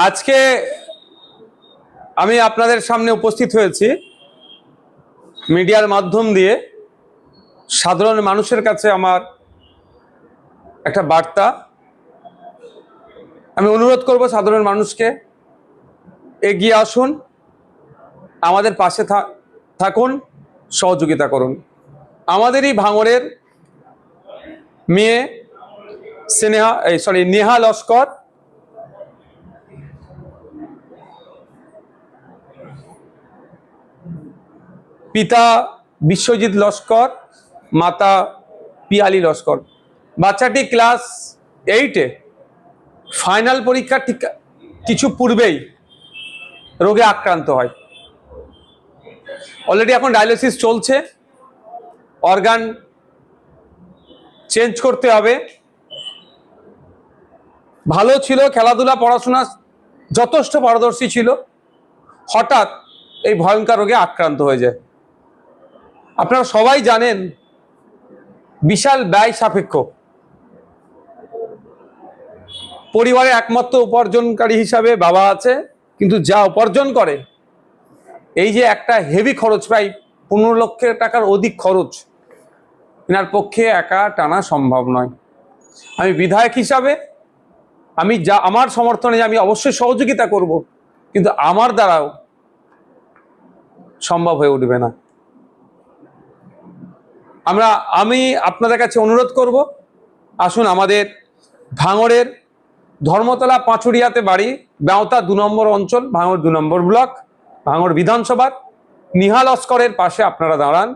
আজকে আমি আপনাদের সামনে উপস্থিত হয়েছি মিডিয়ার মাধ্যম দিয়ে। সাধারণ মানুষের কাছে আমার একটা বার্তা। আমি অনুরোধ করব সাধারণ মানুষকে এগিয়ে আসুন, আমাদের পাশে থাকুন, সহযোগিতা করুন। আমাদেরই ভাঙড়ের মেয়ে নেহা লস্কর পিতা বিশ্বজিৎ লস্কর, মাতা পিয়ালি লস্কর। বাচ্চাটি ক্লাস 8-এ ফাইনাল পরীক্ষার ঠিক কিছু পূর্বেই রোগে আক্রান্ত হয়। অলরেডি এখন ডায়ালিসিস চলছে, অর্গান চেঞ্জ করতে হবে। ভালো ছিল, খেলাধুলা পড়াশোনা যথেষ্ট পারদর্শী ছিল, হঠাৎ এই ভয়ঙ্কর রোগে আক্রান্ত হয়ে যায়। আপনারা সবাই জানেন বিশাল ব্যয় সাপেক্ষ। পরিবারের একমাত্র উপার্জনকারী হিসাবে বাবা আছে, কিন্তু যা উপার্জন করে, এই যে একটা হেভি খরচ, প্রায় 15 লক্ষ টাকার অধিক খরচ, এনার পক্ষে একা টানা সম্ভব নয়। আমি বিধায়ক হিসাবে আমি আমার সমর্থনে আমি অবশ্যই সহযোগিতা করব, কিন্তু আমার দ্বারাও সম্ভব হয়ে উঠবে না। আমি আপনাদের কাছে অনুরোধ করব, আসুন আমাদের ভাঙড়ের ধর্মতলা পাঁচুরিয়াতে বাড়ি, বেওতা 2 নম্বর অঞ্চল, ভাঙড় 2 নম্বর ব্লক, ভাঙড় বিধানসভার নেহা লস্করের পাশে আপনারা দাঁড়ান।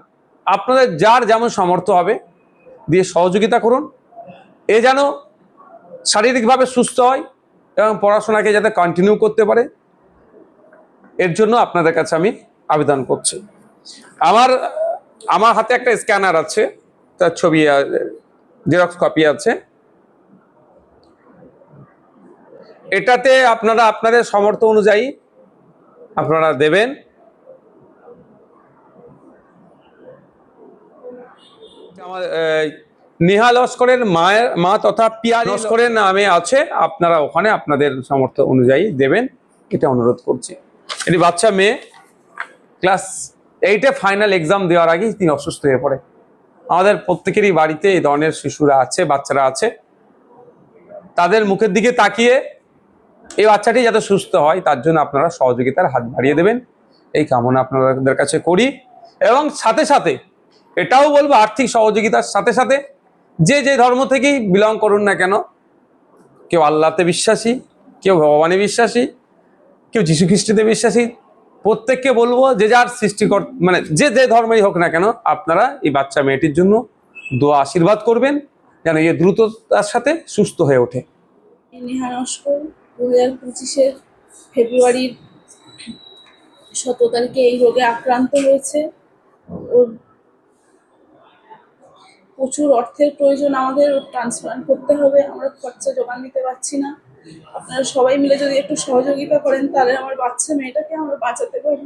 আপনাদের যার যেমন সামর্থ্য হবে দিয়ে সহযোগিতা করুন। এ যেন শারীরিকভাবে সুস্থ হয় এবং পড়াশোনাকে যাতে কন্টিনিউ করতে পারে, এর জন্য আপনাদের কাছে আমি আবেদন করছি। আমার হাতে একটা স্ক্যানার আছে, তার ছবি জেরক্স কপি আছে। এটাতে আপনারা আপনাদের সামর্থ্য অনুযায়ী আপনারা দেবেন। আমার নেহা লস্করের মা তথা পিয়ালি লস্করের নামে আছে, আপনারা ওখানে আপনাদের সামর্থ্য অনুযায়ী দেবেন, এটা অনুরোধ করছি। এটি বাচ্চা মেয়ে, ক্লাস 8-এ ফাইনাল এক্সাম দেওয়ার আগেই তিনি অসুস্থ হয়ে পড়ে। আমাদের প্রত্যেকেরই বাড়িতে এই ধরনের শিশুরা আছে, বাচ্চারা আছে। তাদের মুখের দিকে তাকিয়ে এই বাচ্চাটি যাতে সুস্থ হয় তার জন্য আপনারা সহযোগিতার হাত বাড়িয়ে দেবেন, এই কামনা আপনাদের কাছে করি। এবং সাথে সাথে এটাও বলবো, আর্থিক সহযোগিতার সাথে সাথে যে ধর্ম থেকেই বিলং করুন না কেন, কেউ আল্লাহতে বিশ্বাসী, কেউ ভগবানে বিশ্বাসী, কেউ যীশু খ্রিস্টতে বিশ্বাসী, প্রত্যেককে বলবো যে যার সৃষ্টিকর মানে যে ধর্মেই হোক না কেন, আপনারা এই বাচ্চা মেয়েটির জন্য দোয়া আশীর্বাদ করবেন যেন এ দ্রুততার সাথে সুস্থ হয়ে ওঠে। নেহা লস্কর 2025-এর ফেব্রুয়ারির 17 তারিখে এই রোগে আক্রান্ত হয়েছে। ওর প্রচুর অর্থের প্রয়োজন, আমাদের ট্রান্সপ্লান্ট করতে হবে, আমরা খরচা জোগান দিতে পারছি না। আপনারা সবাই মিলে যদি একটু সহযোগিতা করেন তাহলে আমার বাচ্চা মেয়েটাকে আমরা বাঁচাতে পারি।